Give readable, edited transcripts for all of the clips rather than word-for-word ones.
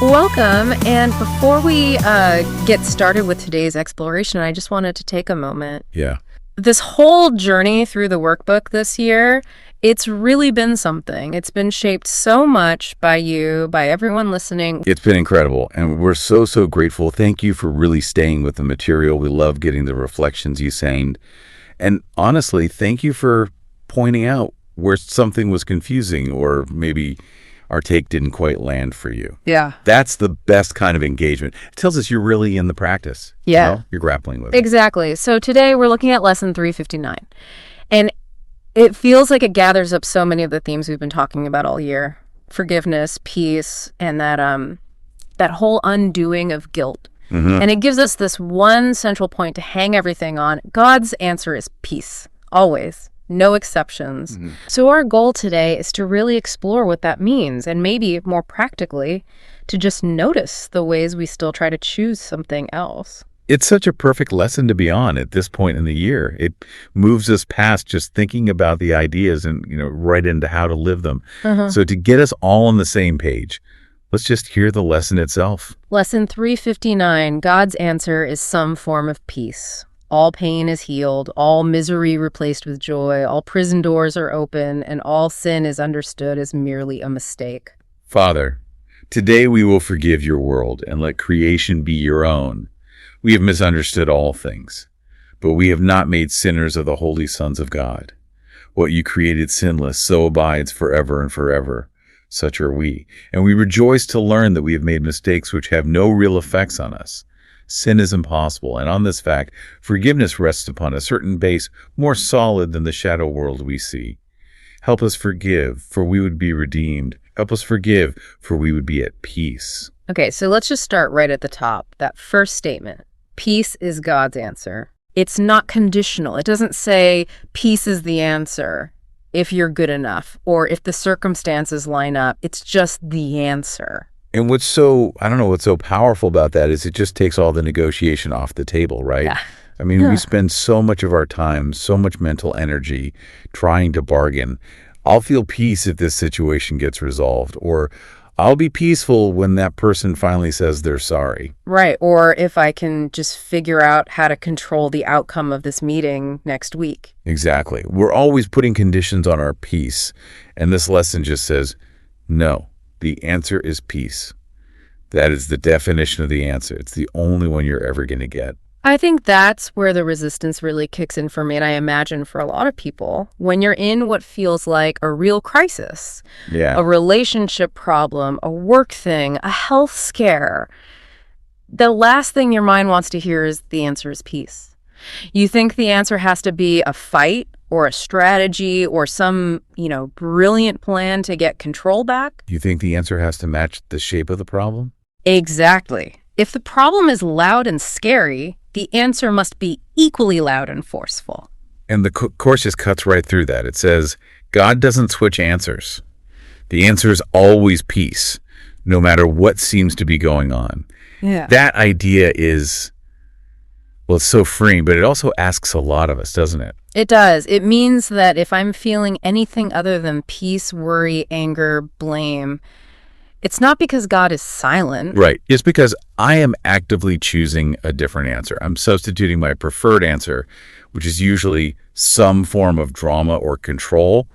Welcome, and before we get started with today's exploration, I just wanted to take a moment. Yeah. This whole journey through the workbook this year, it's really been something. It's been shaped so much by you, by everyone listening. It's been incredible, and we're so grateful. Thank you for really staying with the material. We love getting the reflections you send. And honestly, thank you for pointing out where something was confusing or maybe our take didn't quite land for you. Yeah. That's the best kind of engagement. It tells us you're really in the practice. Yeah. You know? You're grappling with it. Exactly. So today we're looking at lesson 359. And it feels like it gathers up so many of the themes we've been talking about all year. Forgiveness, peace, and that whole undoing of guilt. Mm-hmm. And it gives us this one central point to hang everything on. God's answer is peace, always. No exceptions. Mm-hmm. So our goal today is to really explore what that means, and maybe more practically, to just notice the ways we still try to choose something else. It's such a perfect lesson to be on at this point in the year. It moves us past just thinking about the ideas and, right into how to live them. So to get us all on the same page, let's just hear the lesson itself. Lesson 359, God's answer is some form of peace. All pain is healed, all misery replaced with joy, all prison doors are open, and all sin is understood as merely a mistake. Father, today we will forgive your world and let creation be your own. We have misunderstood all things, but we have not made sinners of the holy sons of God. What you created sinless, so abides forever and forever. Such are we, and we rejoice to learn that we have made mistakes which have no real effects on us. Sin is impossible, and on this fact, forgiveness rests upon a certain base more solid than the shadow world we see. Help us forgive, for we would be redeemed. Help us forgive, for we would be at peace. Okay, so let's just start right at the top. That first statement, peace is God's answer. It's not conditional. It doesn't say peace is the answer if you're good enough or if the circumstances line up. It's just the answer. And what's so powerful about that is it just takes all the negotiation off the table, right? Yeah. I mean, we spend so much of our time, so much mental energy trying to bargain. I'll feel peace if this situation gets resolved, or I'll be peaceful when that person finally says they're sorry. Right, or if I can just figure out how to control the outcome of this meeting next week. Exactly. We're always putting conditions on our peace, and this lesson just says, no. The answer is peace. That is the definition of the answer. It's the only one you're ever going to get. I think that's where the resistance really kicks in for me, and I imagine for a lot of people, when you're in what feels like a real crisis, a relationship problem, a work thing, a health scare, the last thing your mind wants to hear is the answer is peace. You think the answer has to be a fight or a strategy or some, brilliant plan to get control back. You think the answer has to match the shape of the problem? Exactly. If the problem is loud and scary, the answer must be equally loud and forceful. And the course just cuts right through that. It says, God doesn't switch answers. The answer is always peace, no matter what seems to be going on. Yeah. That idea is, it's so freeing, but it also asks a lot of us, doesn't it? It does. It means that if I'm feeling anything other than peace, worry, anger, blame, it's not because God is silent. Right. It's because I am actively choosing a different answer. I'm substituting my preferred answer, which is usually some form of drama or control,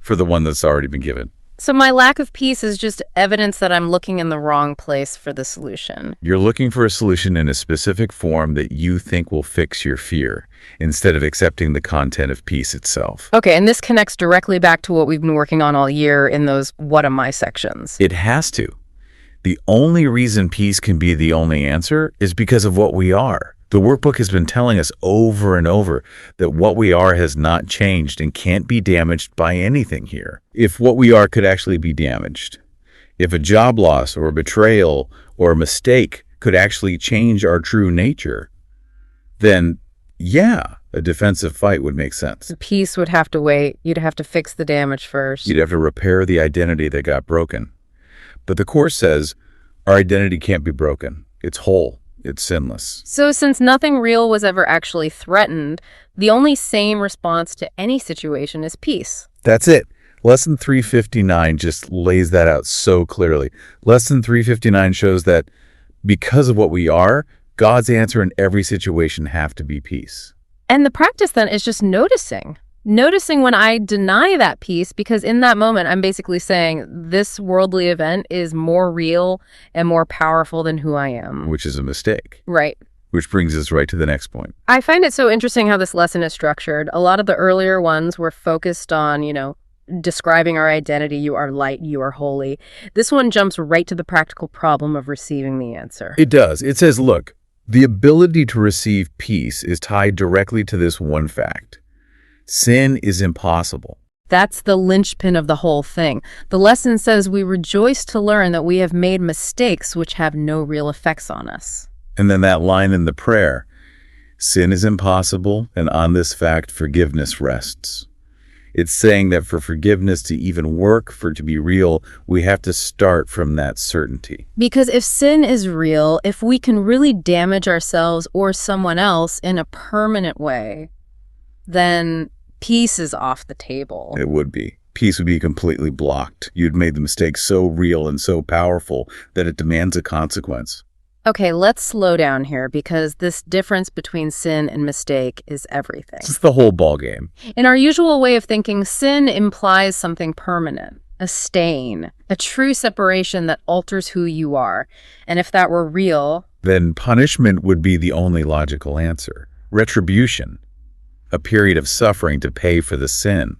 for the one that's already been given. So my lack of peace is just evidence that I'm looking in the wrong place for the solution. You're looking for a solution in a specific form that you think will fix your fear, instead of accepting the content of peace itself. Okay, and this connects directly back to what we've been working on all year in those what am I sections. It has to. The only reason peace can be the only answer is because of what we are. The workbook has been telling us over and over that what we are has not changed and can't be damaged by anything here. If what we are could actually be damaged, if a job loss or a betrayal or a mistake could actually change our true nature, then a defensive fight would make sense. Peace would have to wait. You'd have to fix the damage first. You'd have to repair the identity that got broken. But the Course says our identity can't be broken. It's whole. It's sinless. So since nothing real was ever actually threatened, the only sane response to any situation is peace. That's it. Lesson 359 just lays that out so clearly. Lesson 359 shows that because of what we are, God's answer in every situation have to be peace. And the practice then is just noticing. Noticing when I deny that peace, because in that moment, I'm basically saying this worldly event is more real and more powerful than who I am. Which is a mistake. Right. Which brings us right to the next point. I find it so interesting how this lesson is structured. A lot of the earlier ones were focused on, describing our identity. You are light, you are holy. This one jumps right to the practical problem of receiving the answer. It does. It says, look, the ability to receive peace is tied directly to this one fact. Sin is impossible. That's the linchpin of the whole thing. The lesson says we rejoice to learn that we have made mistakes which have no real effects on us. And then that line in the prayer, sin is impossible, and on this fact forgiveness rests. It's saying that for forgiveness to even work, for it to be real, we have to start from that certainty. Because if sin is real, if we can really damage ourselves or someone else in a permanent way, then peace is off the table. It would be. Peace would be completely blocked. You'd made the mistake so real and so powerful that it demands a consequence. Okay, let's slow down here because this difference between sin and mistake is everything. It's the whole ballgame. In our usual way of thinking, sin implies something permanent, a stain, a true separation that alters who you are. And if that were real, then punishment would be the only logical answer. Retribution, a period of suffering to pay for the sin.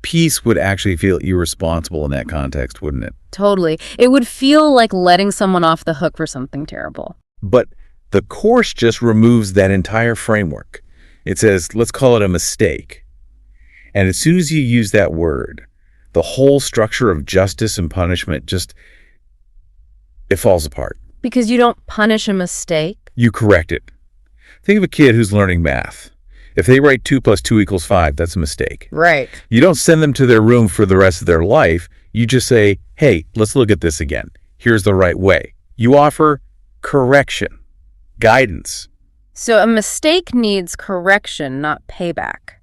Peace would actually feel irresponsible in that context, wouldn't it? Totally. It would feel like letting someone off the hook for something terrible. But the Course just removes that entire framework. It says, let's call it a mistake. And as soon as you use that word, the whole structure of justice and punishment it falls apart. Because you don't punish a mistake? You correct it. Think of a kid who's learning math. If they write 2 + 2 = 5, that's a mistake. Right. You don't send them to their room for the rest of their life. You just say, hey, let's look at this again. Here's the right way. You offer correction, guidance. So a mistake needs correction, not payback.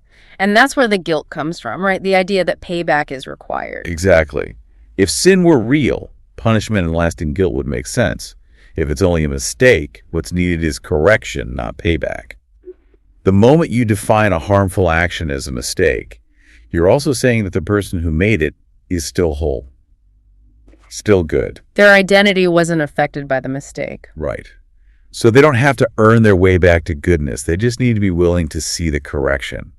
And that's where the guilt comes from, right? The idea that payback is required. Exactly. If sin were real, punishment and lasting guilt would make sense. If it's only a mistake, what's needed is correction, not payback. The moment you define a harmful action as a mistake, you're also saying that the person who made it is still whole, still good. Their identity wasn't affected by the mistake. Right. So they don't have to earn their way back to goodness. They just need to be willing to see the correction,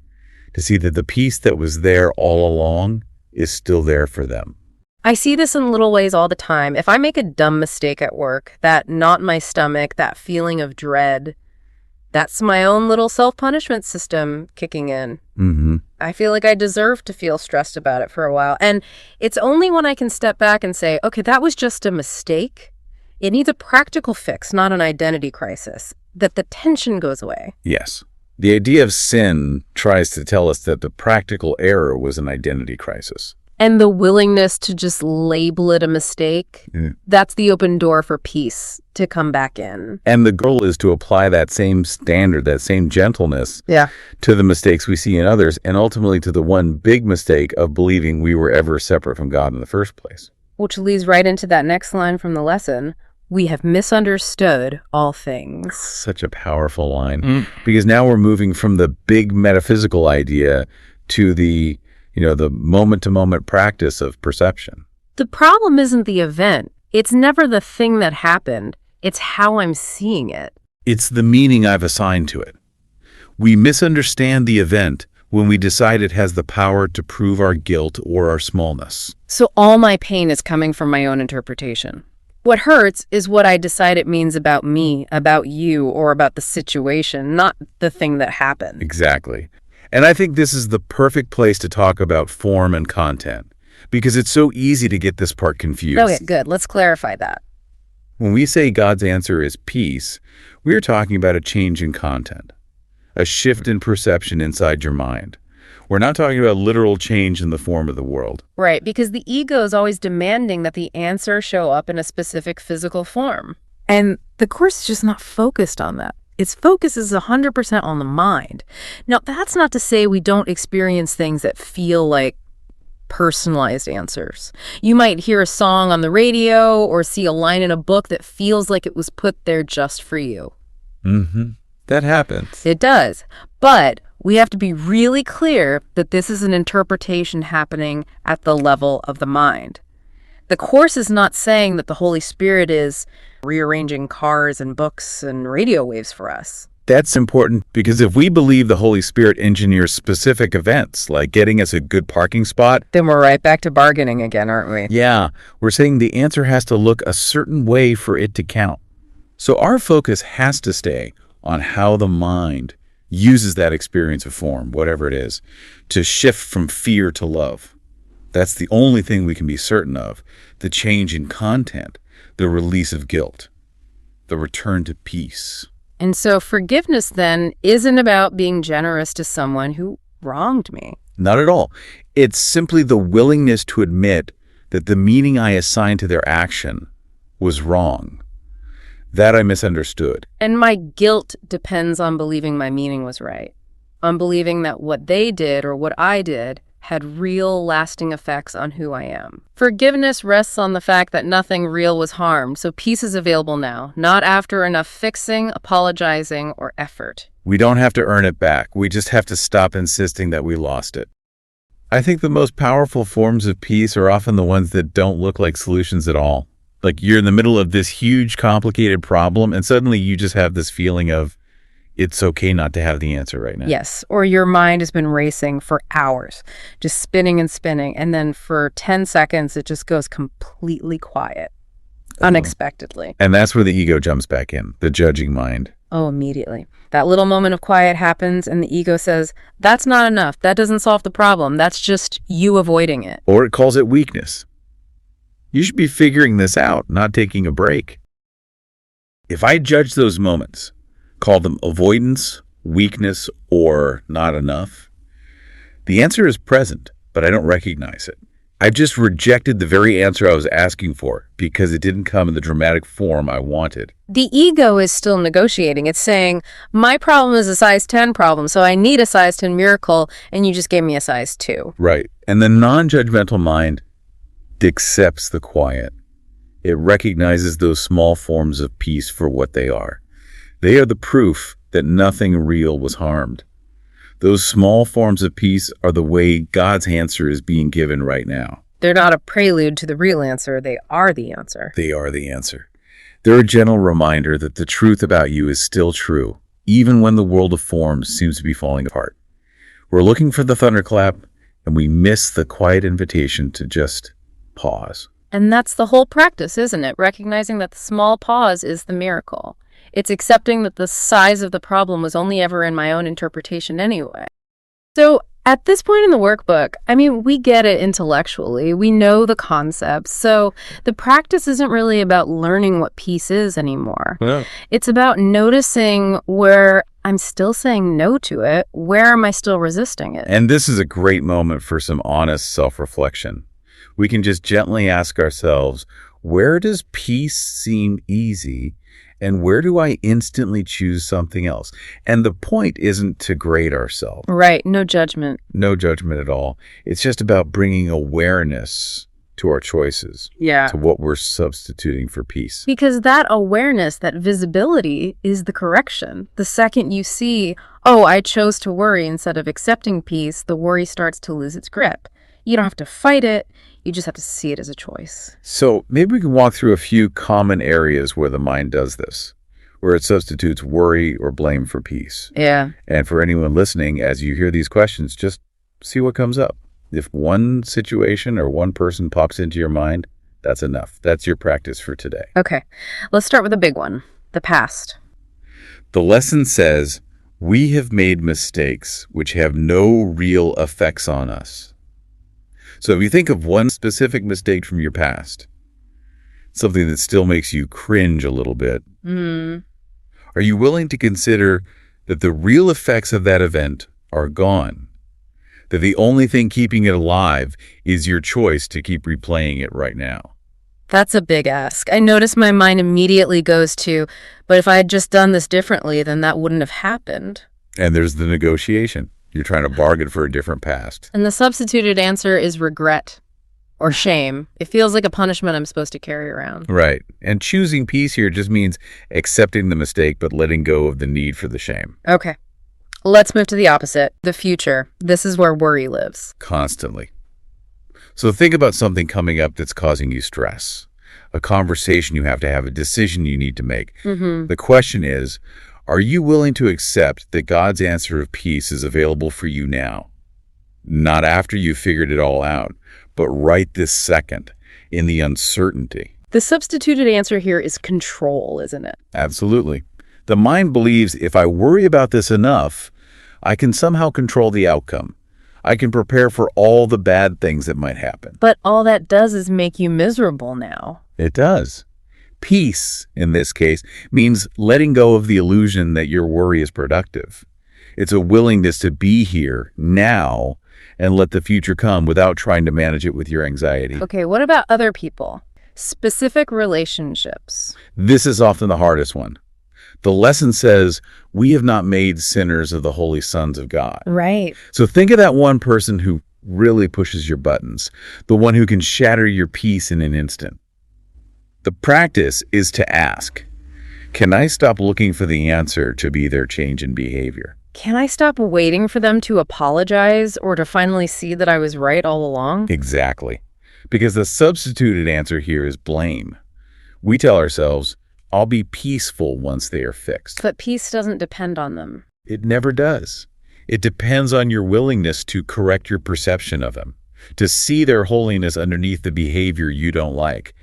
to see that the peace that was there all along is still there for them. I see this in little ways all the time. If I make a dumb mistake at work, that knot in my stomach, that feeling of dread, that's my own little self-punishment system kicking in. Mm-hmm. I feel like I deserve to feel stressed about it for a while. And it's only when I can step back and say, okay, that was just a mistake. It needs a practical fix, not an identity crisis, that the tension goes away. Yes. The idea of sin tries to tell us that the practical error was an identity crisis. And the willingness to just label it a mistake, that's the open door for peace to come back in. And the goal is to apply that same standard, that same gentleness to the mistakes we see in others, and ultimately to the one big mistake of believing we were ever separate from God in the first place. Which leads right into that next line from the lesson. We have misunderstood all things. Such a powerful line. Because now we're moving from the big metaphysical idea to the moment-to-moment practice of perception. The problem isn't the event. It's never the thing that happened. It's how I'm seeing it. It's the meaning I've assigned to it. We misunderstand the event when we decide it has the power to prove our guilt or our smallness. So all my pain is coming from my own interpretation. What hurts is what I decide it means about me, about you, or about the situation, not the thing that happened. Exactly. And I think this is the perfect place to talk about form and content, because it's so easy to get this part confused. Okay, good. Let's clarify that. When we say God's answer is peace, we're talking about a change in content, a shift in perception inside your mind. We're not talking about literal change in the form of the world. Right, because the ego is always demanding that the answer show up in a specific physical form. And the Course is just not focused on that. Its focus is 100% on the mind. Now, that's not to say we don't experience things that feel like personalized answers. You might hear a song on the radio or see a line in a book that feels like it was put there just for you. Mm-hmm. That happens. It does. But we have to be really clear that this is an interpretation happening at the level of the mind. The Course is not saying that the Holy Spirit is rearranging cars and books and radio waves for us. That's important because if we believe the Holy Spirit engineers specific events, like getting us a good parking spot, then we're right back to bargaining again, aren't we? Yeah, we're saying the answer has to look a certain way for it to count. So our focus has to stay on how the mind uses that experience of form, whatever it is, to shift from fear to love. That's the only thing we can be certain of, the change in content, the release of guilt, the return to peace. And so forgiveness then isn't about being generous to someone who wronged me. Not at all. It's simply the willingness to admit that the meaning I assigned to their action was wrong, that I misunderstood. And my guilt depends on believing my meaning was right, on believing that what they did or what I did had real, lasting effects on who I am. Forgiveness rests on the fact that nothing real was harmed, so peace is available now, not after enough fixing, apologizing, or effort. We don't have to earn it back. We just have to stop insisting that we lost it. I think the most powerful forms of peace are often the ones that don't look like solutions at all. Like you're in the middle of this huge, complicated problem, and suddenly you just have this feeling of, it's okay not to have the answer right now. Yes, or your mind has been racing for hours, just spinning and spinning, and then for 10 seconds, it just goes completely quiet, unexpectedly. And that's where the ego jumps back in, the judging mind. Oh, immediately. That little moment of quiet happens, and the ego says, that's not enough. That doesn't solve the problem. That's just you avoiding it. Or it calls it weakness. You should be figuring this out, not taking a break. If I judge those moments, call them avoidance, weakness, or not enough, the answer is present, but I don't recognize it. I've just rejected the very answer I was asking for because it didn't come in the dramatic form I wanted. The ego is still negotiating. It's saying, my problem is a size 10 problem, so I need a size 10 miracle, and you just gave me a size 2. Right. And the non-judgmental mind accepts the quiet. It recognizes those small forms of peace for what they are. They are the proof that nothing real was harmed. Those small forms of peace are the way God's answer is being given right now. They're not a prelude to the real answer. They are the answer. They are the answer. They're a gentle reminder that the truth about you is still true, even when the world of forms seems to be falling apart. We're looking for the thunderclap, and we miss the quiet invitation to just pause. And that's the whole practice, isn't it? Recognizing that the small pause is the miracle. It's accepting that the size of the problem was only ever in my own interpretation anyway. So at this point in the workbook, we get it intellectually. We know the concepts. So the practice isn't really about learning what peace is anymore. Yeah. It's about noticing where I'm still saying no to it. Where am I still resisting it? And this is a great moment for some honest self-reflection. We can just gently ask ourselves, where does peace seem easy? And where do I instantly choose something else? And the point isn't to grade ourselves. Right. No judgment. No judgment at all. It's just about bringing awareness to our choices. Yeah. To what we're substituting for peace. Because that awareness, that visibility is the correction. The second you see, oh, I chose to worry instead of accepting peace, the worry starts to lose its grip. You don't have to fight it. You just have to see it as a choice. So maybe we can walk through a few common areas where the mind does this, where it substitutes worry or blame for peace. Yeah. And for anyone listening, as you hear these questions, just see what comes up. If one situation or one person pops into your mind, that's enough. That's your practice for today. Okay. Let's start with the big one, the past. The lesson says, we have made mistakes which have no real effects on us. So if you think of one specific mistake from your past, something that still makes you cringe a little bit, are you willing to consider that the real effects of that event are gone? That the only thing keeping it alive is your choice to keep replaying it right now? That's a big ask. I notice my mind immediately goes to, but if I had just done this differently, then that wouldn't have happened. And there's the negotiation. You're trying to bargain for a different past. And the substituted answer is regret or shame. It feels like a punishment I'm supposed to carry around. Right. And choosing peace here just means accepting the mistake, but letting go of the need for the shame. Okay. Let's move to the opposite, the future. This is where worry lives. Constantly. So think about something coming up that's causing you stress, a conversation you have to have, a decision you need to make. The question is, are you willing to accept that God's answer of peace is available for you now? Not after you've figured it all out, but right this second, in the uncertainty. The substituted answer here is control, isn't it? Absolutely. The mind believes if I worry about this enough, I can somehow control the outcome. I can prepare for all the bad things that might happen. But all that does is make you miserable now. It does. Peace, in this case, means letting go of the illusion that your worry is productive. It's a willingness to be here, now, and let the future come without trying to manage it with your anxiety. Okay, what about other people? Specific relationships. This is often the hardest one. The lesson says, we have not made sinners of the holy sons of God. Right. So think of that one person who really pushes your buttons, the one who can shatter your peace in an instant. The practice is to ask, can I stop looking for the answer to be their change in behavior? Can I stop waiting for them to apologize or to finally see that I was right all along? Exactly. Because the substituted answer here is blame. We tell ourselves, I'll be peaceful once they are fixed. But peace doesn't depend on them. It never does. It depends on your willingness to correct your perception of them, to see their holiness underneath the behavior you don't like.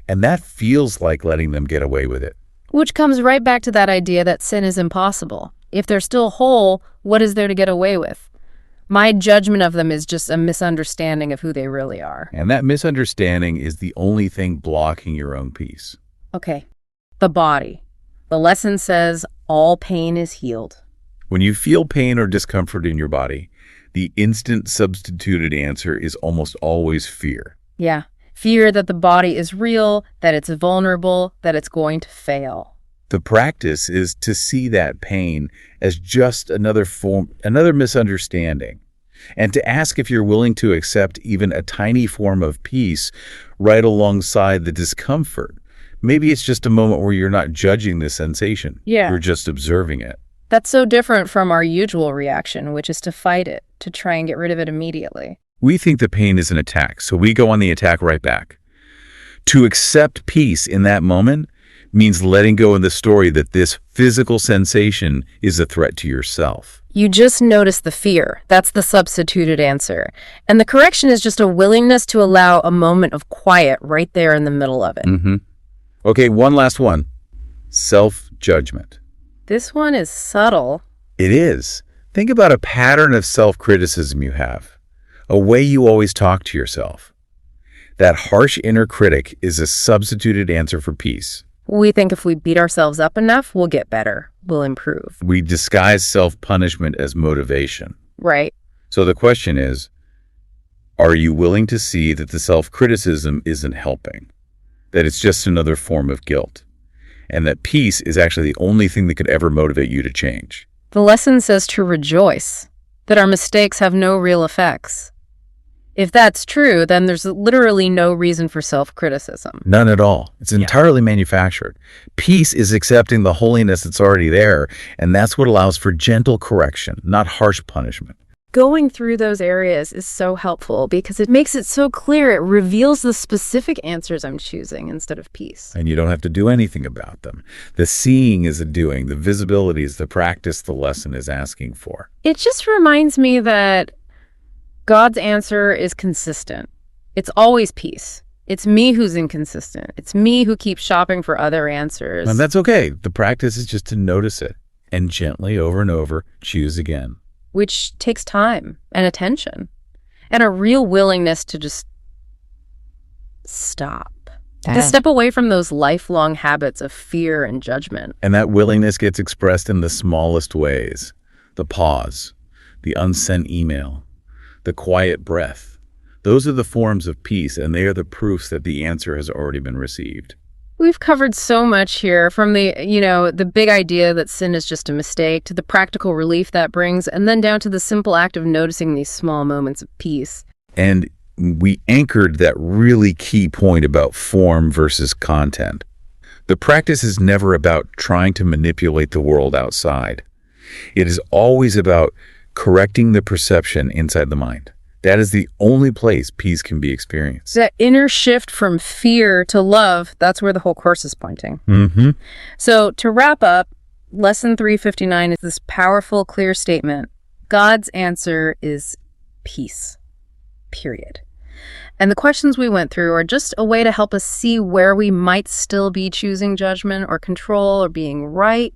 And that feels like letting them get away with it. Which comes right back to that idea that sin is impossible. If they're still whole, what is there to get away with? My judgment of them is just a misunderstanding of who they really are. And that misunderstanding is the only thing blocking your own peace. Okay. The body. The lesson says all pain is healed. When you feel pain or discomfort in your body, the instant substituted answer is almost always fear. Yeah. Fear that the body is real, that it's vulnerable, that it's going to fail. The practice is to see that pain as just another misunderstanding, and to ask if you're willing to accept even a tiny form of peace right alongside the discomfort. Maybe it's just a moment where you're not judging the sensation. Yeah. You're just observing it. That's so different from our usual reaction, which is to fight it, to try and get rid of it immediately. We think the pain is an attack, so we go on the attack right back. To accept peace in that moment means letting go of the story that this physical sensation is a threat to yourself. You just notice the fear. That's the substituted answer. And the correction is just a willingness to allow a moment of quiet right there in the middle of it. Okay, one last one. Self-judgment. This one is subtle. It is. Think about a pattern of self-criticism you have, a way you always talk to yourself. That harsh inner critic is a substituted answer for peace. We think if we beat ourselves up enough, we'll get better. We'll improve. We disguise self-punishment as motivation. Right. So the question is, are you willing to see that the self-criticism isn't helping? That it's just another form of guilt? And that peace is actually the only thing that could ever motivate you to change? The lesson says to rejoice, that our mistakes have no real effects. If that's true, then there's literally no reason for self-criticism. None at all. It's entirely manufactured. Peace is accepting the holiness that's already there, and that's what allows for gentle correction, not harsh punishment. Going through those areas is so helpful because it makes it so clear. It reveals the specific answers I'm choosing instead of peace. And you don't have to do anything about them. The seeing is the doing. The visibility is the practice the lesson is asking for. It just reminds me that God's answer is consistent. It's always peace. It's me who's inconsistent. It's me who keeps shopping for other answers. And that's okay. The practice is just to notice it and gently over and over choose again. Which takes time and attention and a real willingness to just stop. To step away from those lifelong habits of fear and judgment. And that willingness gets expressed in the smallest ways. The pause, the unsent email, the quiet breath. Those are the forms of peace, and they are the proofs that the answer has already been received. We've covered so much here, from the big idea that sin is just a mistake, to the practical relief that brings, and then down to the simple act of noticing these small moments of peace. And we anchored that really key point about form versus content. The practice is never about trying to manipulate the world outside. It is always about correcting the perception inside the mind. That is the only place peace can be experienced. That inner shift from fear to love, that's where the whole course is pointing. Mm-hmm. So to wrap up, Lesson 359 is this powerful, clear statement. God's answer is peace, period. And the questions we went through are just a way to help us see where we might still be choosing judgment or control or being right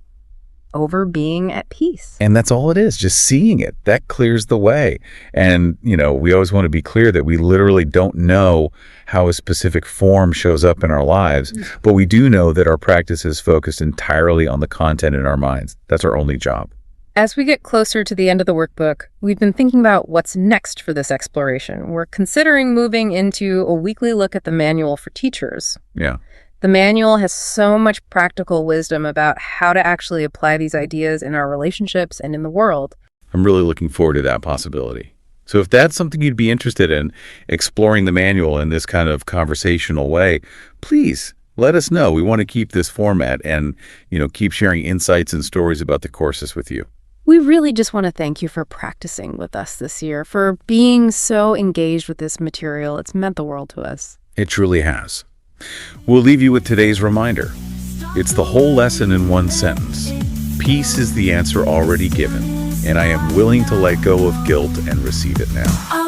over being at peace. And that's all it is, just seeing it. That clears the way. And, we always want to be clear that we literally don't know how a specific form shows up in our lives, but we do know that our practice is focused entirely on the content in our minds. That's our only job. As we get closer to the end of the workbook, we've been thinking about what's next for this exploration. We're considering moving into a weekly look at the manual for teachers. Yeah. The manual has so much practical wisdom about how to actually apply these ideas in our relationships and in the world. I'm really looking forward to that possibility. So if that's something you'd be interested in, exploring the manual in this kind of conversational way, please let us know. We want to keep this format and, keep sharing insights and stories about the courses with you. We really just want to thank you for practicing with us this year, for being so engaged with this material. It's meant the world to us. It truly has. We'll leave you with today's reminder. It's the whole lesson in one sentence. Peace is the answer already given, and I am willing to let go of guilt and receive it now.